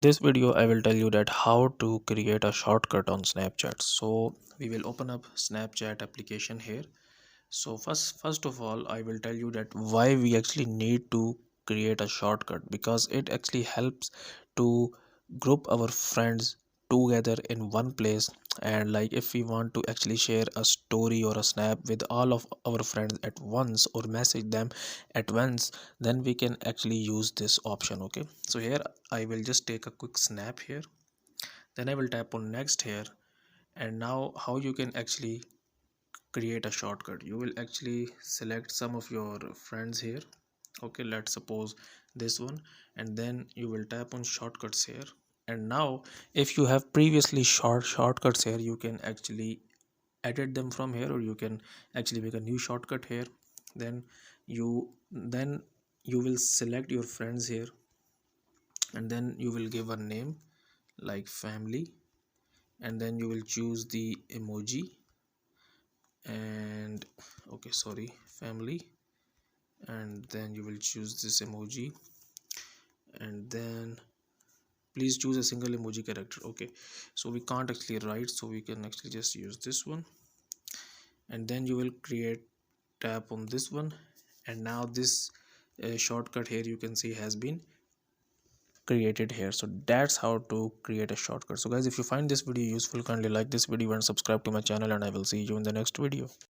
This video I will tell you that how to create a shortcut on Snapchat. So we will open up Snapchat application here. So first of all, I will tell you that why we actually need to create a shortcut, because it actually helps to group our friends together in one place. And like if we want to actually share a story or a snap with all of our friends at once or message them at once, then we can actually use this option. Okay, so here I will just take a quick snap here, then I will tap on next here. And now how you can actually create a shortcut, you will actually select some of your friends here. Okay, let's suppose this one, and then you will tap on shortcuts here. And now if you have previously shortcuts here, you can actually edit them from here, or you can actually make a new shortcut here. Then you will select your friends here, and then you will give a name like family, and then you will choose the emoji. And okay, sorry, family, and then you will choose this emoji, and then please choose a single emoji character. Okay, so we can't actually write, so we can actually just use this one. And then you will create, tap on this one, and now this shortcut here you can see has been created here. So that's how to create a shortcut. So guys, if you find this video useful, kindly like this video and subscribe to my channel, and I will see you in the next video.